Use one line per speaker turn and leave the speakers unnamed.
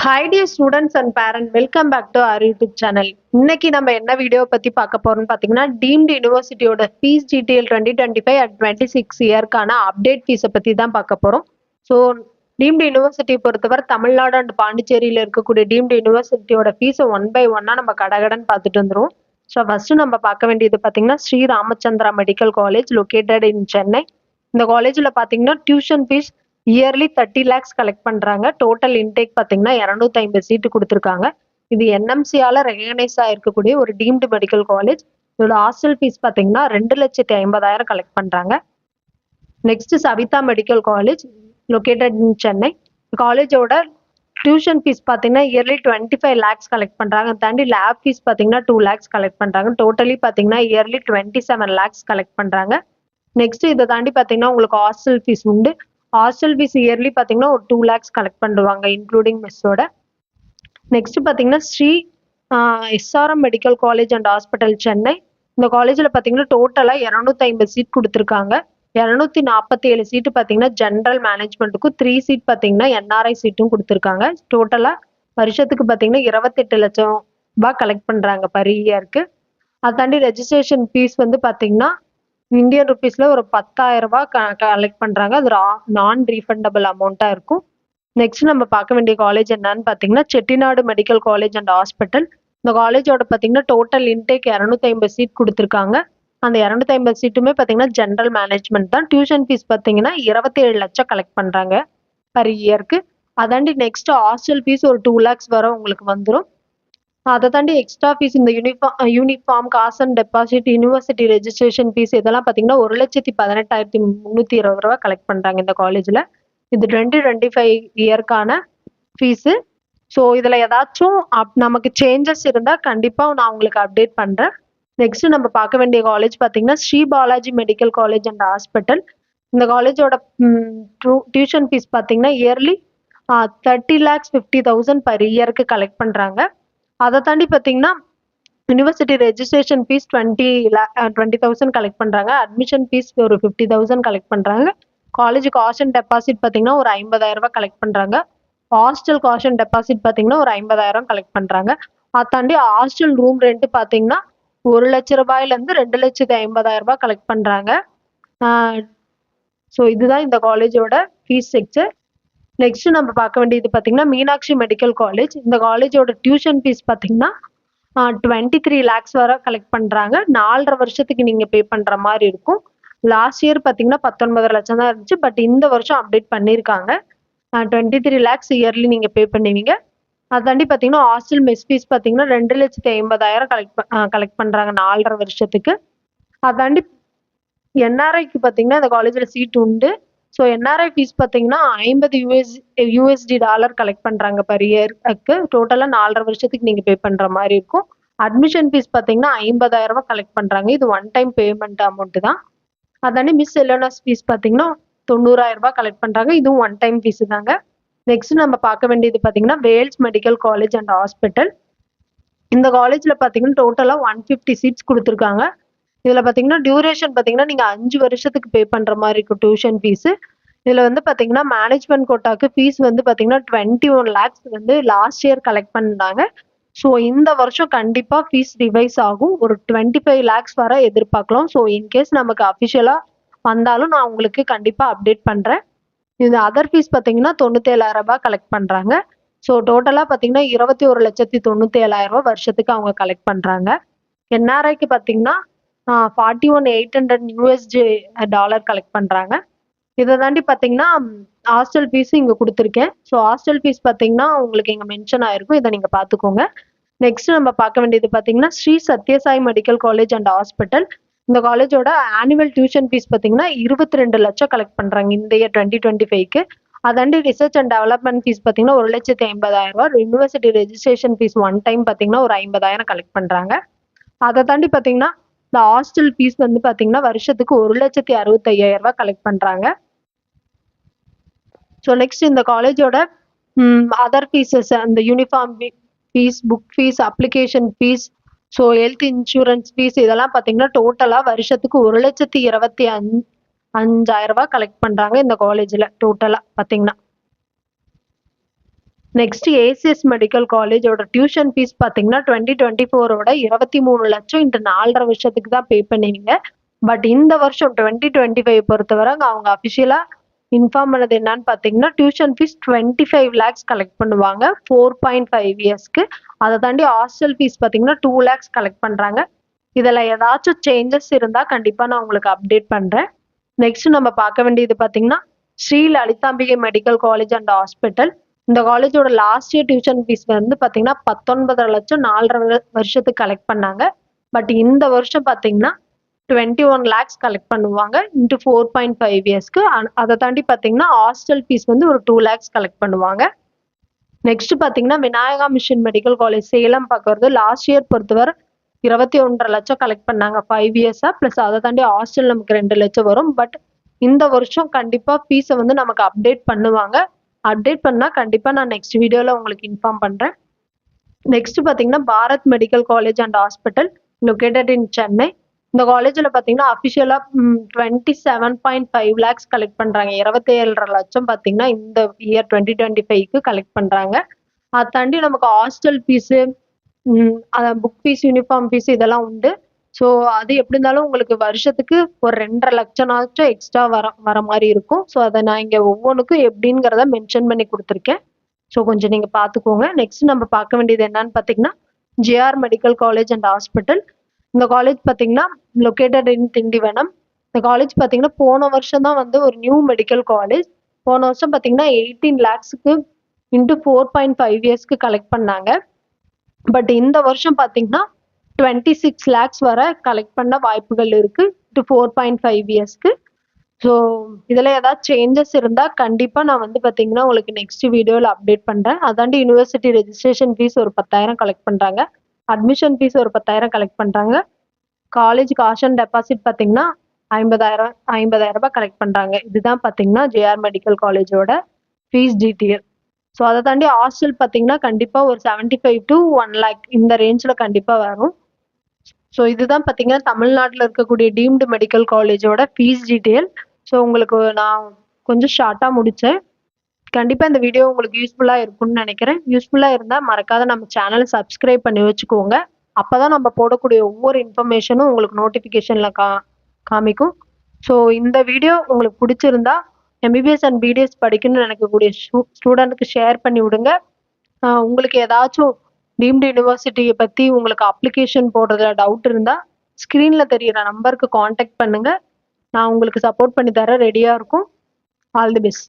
Hi dear students and parent, welcome back to our YouTube channel. இன்னைக்கு நம்ம என்ன video பத்தி பார்க்க போறோம்னு பார்த்தீங்கன்னா, டீம்டு யூனிவர்சிட்டியோட ஃபீஸ் டீடைல் 2025 அண்ட் 26 இயர்க்கான அப்டேட் ஃபீஸை பத்தி தான் பார்க்க போறோம். ஸோ டீம்டு யூனிவர்சிட்டியை பொறுத்தவரை தமிழ்நாடு அண்ட் பாண்டிச்சேரியில் இருக்கக்கூடிய டீம்டு யூனிவர்சிட்டியோட ஃபீஸை ஒன் பை ஒன்னா நம்ம கடகடன் பார்த்துட்டு வந்துடும். ஸோ ஃபர்ஸ்ட் நம்ம பார்க்க வேண்டியது பார்த்தீங்கன்னா Sri Ramachandra medical college located in Chennai. இந்த காலேஜில் பார்த்தீங்கன்னா tuition fees yearly 30 lakhs collect பண்றாங்க. டோட்டல் இன்டேக் பார்த்தீங்கன்னா 250 சீட்டு கொடுத்துருக்காங்க. இது என்எம்சியால ரெகனைஸ் ஆயிருக்கக்கூடிய ஒரு டீம்டு மெடிக்கல் காலேஜ். இதோட ஹாஸ்டல் ஃபீஸ் பார்த்தீங்கன்னா 2,50,000 கலெக்ட் பண்றாங்க. Next Saveetha medical college located in Chennai. காலேஜோட டியூஷன் ஃபீஸ் பார்த்தீங்கன்னா இயர்லி 25 lakhs கலெக்ட் பண்றாங்க. தாண்டி லேப் ஃபீஸ் பார்த்தீங்கன்னா 2 lakhs கலெக்ட் பண்றாங்க. டோட்டலி பார்த்தீங்கன்னா இயர்லி 27 lakhs கலெக்ட் பண்றாங்க. நெக்ஸ்ட் இதை தாண்டி பார்த்தீங்கன்னா உங்களுக்கு ஹாஸ்டல் ஃபீஸ் உண்டு. ஹாஸ்டல் ஃபீஸ் இயர்லி பார்த்தீங்கன்னா ஒரு 2 lakhs கலெக்ட் பண்ணுவாங்க இன்க்ளூடிங் மெஸ்ஸோட. நெக்ஸ்ட் பார்த்தீங்கன்னா Sri SRM medical college and hospital Chennai. இந்த காலேஜில் பார்த்தீங்கன்னா டோட்டலாக 250 சீட் கொடுத்துருக்காங்க. 247 சீட்டு பார்த்தீங்கன்னா ஜென்ரல் மேனேஜ்மெண்ட்டுக்கும் 3 சீட் பார்த்தீங்கன்னா என்ஆர்ஐ சீட்டும் கொடுத்துருக்காங்க. டோட்டலாக வருஷத்துக்கு பார்த்தீங்கன்னா 28 லட்சம் ரூபாய் கலெக்ட் பண்ணுறாங்க பர் இயருக்கு. அதை தாண்டி ரெஜிஸ்ட்ரேஷன் ஃபீஸ் வந்து பார்த்தீங்கன்னா இந்தியன் ருபீஸ்ல ஒரு 10,000 ரூபாய் கலெக்ட் பண்றாங்க. அது நான் ரீஃபண்டபிள் அமௌண்ட்டா இருக்கும். நெக்ஸ்ட் நம்ம பார்க்க வேண்டிய காலேஜ் என்னன்னு பார்த்தீங்கன்னா Chettinad medical college and hospital. இந்த காலேஜோட பார்த்தீங்கன்னா டோட்டல் இன்டேக் 250 சீட் கொடுத்துருக்காங்க. அந்த 250 சீட்டுமே பார்த்தீங்கன்னா ஜென்ரல் மேனேஜ்மெண்ட் தான். டியூஷன் ஃபீஸ் பார்த்தீங்கன்னா 27 லட்சம் கலெக்ட் பண்றாங்க பர் இயருக்கு. அதாண்டி நெக்ஸ்ட் ஹாஸ்டல் ஃபீஸ் ஒரு 2 lakhs வரை உங்களுக்கு வந்துடும். அதை தாண்டி எக்ஸ்ட்ரா ஃபீஸ் இந்த யூனிஃபார்ம் காசு and deposit university registration fees இதெல்லாம் பார்த்தீங்கன்னா 1,18,320 ரூபா கலெக்ட் பண்ணுறாங்க இந்த காலேஜில். இது 2025 இயர்க்கான ஃபீஸு. ஸோ இதில் ஏதாச்சும் நமக்கு சேஞ்சஸ் இருந்தால் கண்டிப்பாக நான் உங்களுக்கு அப்டேட் பண்ணுறேன். நெக்ஸ்ட் நம்ம பார்க்க வேண்டிய காலேஜ் பார்த்தீங்கன்னா Sri Balaji medical college and hospital. இந்த காலேஜோட டியூஷன் ஃபீஸ் பார்த்தீங்கன்னா இயர்லி 30,50,000 பர் இயருக்கு கலெக்ட் பண்ணுறாங்க. அதை தாண்டி பார்த்தீங்கன்னா யூனிவர்சிட்டி ரெஜிஸ்ட்ரேஷன் ஃபீஸ் 20,000 கலெக்ட் பண்ணுறாங்க. அட்மிஷன் ஃபீஸ் ஒரு 50,000 கலெக்ட் பண்ணுறாங்க. காலேஜ் காஸ்ட் அண்ட் டெபாசிட் பார்த்தீங்கன்னா ஒரு 50,000 ரூபாய் கலெக்ட் பண்ணுறாங்க. ஹாஸ்டல் காஸ்ட் அண்ட் டெபாசிட் பார்த்தீங்கன்னா ஒரு 50,000 கலெக்ட் பண்ணுறாங்க. அதை தாண்டி ஹாஸ்டல் ரூம் ரெண்ட் பார்த்தீங்கன்னா 1,00,000 ரூபாயிலேருந்து 2,50,000 ரூபாய் கலெக்ட் பண்ணுறாங்க. ஸோ இதுதான் இந்த காலேஜோட ஃபீஸ் ஸ்ட்ரக்சர். நெக்ஸ்ட் நம்ம பார்க்க வேண்டியது பார்த்தீங்கன்னா மீனாட்சி மெடிக்கல் காலேஜ். இந்த காலேஜோட டியூஷன் ஃபீஸ் பார்த்தீங்கன்னா 23 lakhs வரை கலெக்ட் பண்ணுறாங்க. 4.5 வருஷத்துக்கு நீங்கள் பே பண்ணுற மாதிரி இருக்கும். லாஸ்ட் இயர் பார்த்தீங்கன்னா 19 லட்சம் தான் இருந்துச்சு. பட் இந்த வருஷம் அப்டேட் பண்ணியிருக்காங்க. 23 lakhs இயர்லி நீங்கள் பே பண்ணுவீங்க. அதாண்டி பார்த்தீங்கன்னா ஹாஸ்டல் மெஸ் ஃபீஸ் பார்த்தீங்கன்னா 2,50,000 கலெக்ட் பண்ணுறாங்க 4.5 வருஷத்துக்கு. அதாண்டி என்ஆர்ஐக்கு பார்த்தீங்கன்னா இந்த காலேஜில் சீட் உண்டு. ஸோ என்ஆர்ஐ ஃபீஸ் பார்த்தீங்கன்னா 50 யூஎஸ்டி டாலர் கலெக்ட் பண்ணுறாங்க பர் இயருக்கு. டோட்டலாக 4.5 வருஷத்துக்கு நீங்கள் பே பண்ணுற மாதிரி இருக்கும். அட்மிஷன் ஃபீஸ் பார்த்தீங்கன்னா 50,000 ரூபாய் கலெக்ட் பண்ணுறாங்க. இது ஒன் டைம் பேமெண்ட் அமௌண்ட்டு தான். அதாண்டி மிஸ் எல்என்எஸ் ஃபீஸ் பார்த்தீங்கன்னா 90,000 ரூபாய் கலெக்ட் பண்ணுறாங்க. இதுவும் ஒன் டைம் ஃபீஸு தாங்க. நெக்ஸ்ட் நம்ம பார்க்க வேண்டியது பார்த்தீங்கன்னா Vels medical college and hospital. இந்த காலேஜில் பார்த்தீங்கன்னா டோட்டலாக 150 சீட்ஸ் கொடுத்துருக்காங்க. இதில் பார்த்தீங்கன்னா டியூரேஷன் பார்த்தீங்கன்னா நீங்கள் 5 வருஷத்துக்கு பே பண்ணுற மாதிரி இருக்கும் டியூஷன் ஃபீஸு. இதில் வந்து பார்த்தீங்கன்னா மேனேஜ்மெண்ட் கோட்டாக்கு ஃபீஸ் வந்து பார்த்தீங்கன்னா 21 lakhs வந்து லாஸ்ட் இயர் கலெக்ட் பண்ணாங்க. ஸோ இந்த வருஷம் கண்டிப்பாக ஃபீஸ் ரிவைஸ் ஆகும். ஒரு 25 lakhs வரை எதிர்பார்க்கலாம். ஸோ இன்கேஸ் நமக்கு அஃபிஷியலாக வந்தாலும் நான் உங்களுக்கு கண்டிப்பாக அப்டேட் பண்ணுறேன். இது அதர் ஃபீஸ் பார்த்தீங்கன்னா 97,000 ரூபாய் கலெக்ட் பண்ணுறாங்க. ஸோ டோட்டலாக பார்த்தீங்கன்னா 21,97,000 வருஷத்துக்கு அவங்க கலெக்ட் பண்ணுறாங்க. என்ஆர்ஐக்கு பார்த்தீங்கன்னா 41,800 யூஎஸ்டி டாலர் கலெக்ட் பண்ணுறாங்க. இதை தாண்டி பார்த்தீங்கன்னா ஹாஸ்டல் ஃபீஸும் இங்கே கொடுத்துருக்கேன். ஸோ ஹாஸ்டல் ஃபீஸ் பார்த்தீங்கன்னா உங்களுக்கு இங்கே மென்ஷன் ஆயிருக்கும். இதை நீங்கள் பார்த்துக்கோங்க. நெக்ஸ்ட் நம்ம பார்க்க வேண்டியது பார்த்தீங்கன்னா Sri Sathya Sai medical college and hospital. இந்த காலேஜோட ஆனுவல் டியூஷன் ஃபீஸ் பார்த்தீங்கன்னா 22 லட்சம் கலெக்ட் பண்ணுறாங்க இந்த இயர் 2025க்கு. அதாண்டி ரிசர்ச் அண்ட் டெவலப்மெண்ட் ஃபீஸ் பார்த்தீங்கன்னா 1,50,000 ரூபாய். University registration fees one time பார்த்தீங்கன்னா ஒரு 50,000 கலெக்ட் பண்ணுறாங்க. அதை தாண்டி பார்த்தீங்கன்னா இந்த ஹாஸ்டல் ஃபீஸ் வந்து பார்த்தீங்கன்னா வருஷத்துக்கு 1,65,000 ரூபாய் கலெக்ட் பண்ணுறாங்க. ஸோ நெக்ஸ்ட் இந்த காலேஜோட அதர் ஃபீஸஸ் அந்த uniform fees, book fees, application fees, so health insurance fees இதெல்லாம் பார்த்தீங்கன்னா டோட்டலாக வருஷத்துக்கு 1,25,000 ரூபாய் கலெக்ட் பண்ணுறாங்க இந்த காலேஜில் டோட்டலாக பார்த்தீங்கன்னா. நெக்ஸ்ட் ஏசிஎஸ் மெடிக்கல் காலேஜோட டியூஷன் ஃபீஸ் பார்த்தீங்கன்னா 2024ஓட 23 லட்சம் இன்ட்டு 4.5 வருஷத்துக்கு தான் பே பண்ணுவீங்க. பட் இந்த வருஷம் 2025 பொறுத்தவரை அவங்க அஃபிஷியலாக இன்ஃபார்ம் பண்ணது என்னன்னு பார்த்தீங்கன்னா டியூஷன் ஃபீஸ் 25 லேக்ஸ் கலெக்ட் பண்ணுவாங்க 4.5 இயர்ஸ்க்கு. அதை தாண்டி ஹாஸ்டல் ஃபீஸ் பார்த்தீங்கன்னா 2 லேக்ஸ் கலெக்ட் பண்ணுறாங்க. இதில் ஏதாச்சும் சேஞ்சஸ் இருந்தால் கண்டிப்பாக நான் உங்களுக்கு அப்டேட் பண்ணுறேன். நெக்ஸ்ட் நம்ம பார்க்க வேண்டியது பார்த்தீங்கன்னா Sri Lalithambigai medical college and hospital. இந்த காலேஜோட லாஸ்ட் இயர் டியூஷன் ஃபீஸ் வந்து பார்த்தீங்கன்னா 19.5 லட்சம் 4.5 வருஷத்துக்கு கலெக்ட் பண்ணாங்க. பட் இந்த வருஷம் பார்த்தீங்கன்னா 21 லேக்ஸ் கலெக்ட் பண்ணுவாங்க இன்ட்டு 4.5 இயர்ஸ்க்கு. அதை தாண்டி பார்த்தீங்கன்னா ஹாஸ்டல் ஃபீஸ் வந்து ஒரு 2 லேக்ஸ் கலெக்ட் பண்ணுவாங்க. நெக்ஸ்ட் பார்த்தீங்கன்னா Vinayaka mission medical college Salem பார்க்கறது லாஸ்ட் இயர் பொறுத்தவரை 21.5 லட்சம் கலெக்ட் பண்ணாங்க 5 இயர்ஸாக. ப்ளஸ் அதை தாண்டி ஹாஸ்டல் நமக்கு 2 லட்சம் வரும். பட் இந்த வருஷம் கண்டிப்பாக ஃபீஸை வந்து நமக்கு அப்டேட் பண்ணுவாங்க. அப்டேட் பண்ணால் கண்டிப்பாக நான் நெக்ஸ்ட் வீடியோவில் உங்களுக்கு இன்ஃபார்ம் பண்ணுறேன். நெக்ஸ்ட் பார்த்தீங்கன்னா Bharat medical college and hospital located in Chennai. இந்த காலேஜில் பார்த்தீங்கன்னா அஃபிஷியலாக 27.5 லேக்ஸ் கலெக்ட் பண்ணுறாங்க. 27.5 லட்சம் பார்த்தீங்கன்னா இந்த இயர் 2025க்கு கலெக்ட் பண்ணுறாங்க. அதை தாண்டி நமக்கு hostel fees, book fees, uniform fees இதெல்லாம் உண்டு. ஸோ அது எப்படி இருந்தாலும் உங்களுக்கு வருஷத்துக்கு ஒரு 2.5 லட்சம்னாச்சும் எக்ஸ்ட்ரா வர மாதிரி இருக்கும். ஸோ அதை நான் இங்கே ஒவ்வொன்றுக்கும் எப்படிங்கிறத மென்ஷன் பண்ணி கொடுத்துருக்கேன். ஸோ கொஞ்சம் நீங்கள் பார்த்துக்கோங்க. நெக்ஸ்ட் நம்ம பார்க்க வேண்டியது என்னன்னு பார்த்தீங்கன்னா JR medical college and hospital. இந்த காலேஜ் பார்த்தீங்கன்னா லொக்கேட்டட் இன் திண்டிவனம். இந்த காலேஜ் பார்த்தீங்கன்னா போன வருஷம் தான் வந்து ஒரு நியூ மெடிக்கல் காலேஜ். போன வருஷம் பார்த்தீங்கன்னா 18 லேக்ஸுக்கு இன்ட்டு 4.5 இயர்ஸ்க்கு கலெக்ட் பண்ணாங்க. பட் இந்த வருஷம் பார்த்தீங்கன்னா 26 லேக்ஸ் வர கலெக்ட் பண்ண வாய்ப்புகள் இருக்கு டு 4.5 இயர்ஸ்க்கு. ஸோ இதில் ஏதாவது சேஞ்சஸ் இருந்தால் கண்டிப்பாக நான் வந்து பார்த்தீங்கன்னா உங்களுக்கு நெக்ஸ்ட் வீடியோவில் அப்டேட் பண்ணுறேன். அதாண்டி யூனிவர்சிட்டி ரெஜிஸ்ட்ரேஷன் ஃபீஸ் ஒரு 10,000 கலெக்ட் பண்ணுறாங்க. அட்மிஷன் ஃபீஸ் ஒரு 10,000 கலெக்ட் பண்ணுறாங்க. காலேஜ் காஷ் அண்ட் டெபாசிட் பார்த்தீங்கன்னா 50,000 ரூபாய் கலெக்ட் பண்ணுறாங்க. இதுதான் பார்த்தீங்கன்னா ஜேஆர் மெடிக்கல் காலேஜோட ஃபீஸ் டீட்டெயில். ஸோ அதை தாண்டி ஹாஸ்டல் பார்த்தீங்கன்னா கண்டிப்பாக ஒரு 75 to 1 lakh இந்த ரேஞ்சில் கண்டிப்பாக வரும். ஸோ இதுதான் பார்த்தீங்கன்னா தமிழ்நாட்டில் இருக்கக்கூடிய டீம்டு மெடிக்கல் காலேஜோட ஃபீஸ் டீட்டெயில். ஸோ உங்களுக்கு நான் கொஞ்சம் ஷார்ட்டாக முடித்தேன். கண்டிப்பாக இந்த வீடியோ உங்களுக்கு யூஸ்ஃபுல்லாக இருக்கும்னு நினைக்கிறேன். யூஸ்ஃபுல்லாக இருந்தால் மறக்காத நம்ம சேனலை சப்ஸ்கிரைப் பண்ணி வச்சுக்கோங்க. அப்போ தான் நம்ம போடக்கூடிய ஒவ்வொரு இன்ஃபர்மேஷனும் உங்களுக்கு நோட்டிஃபிகேஷனில் காமிக்கும். ஸோ இந்த வீடியோ உங்களுக்கு பிடிச்சிருந்தா எம்பிபிஎஸ் அண்ட் பிடிஎஸ் படிக்கணும்னு நினைக்கக்கூடிய ஸ்டூடெண்ட்டுக்கு ஷேர் பண்ணி விடுங்க. உங்களுக்கு ஏதாச்சும் டீம்டு யூனிவர்சிட்டியை பற்றி உங்களுக்கு அப்ளிகேஷன் போடுறதுல டவுட் இருந்தால் ஸ்க்ரீனில் தெரிகிற நம்பருக்கு காண்டாக்ட் பண்ணுங்கள். நான் உங்களுக்கு சப்போர்ட் பண்ணி தர ரெடியாக இருக்கும். All the best.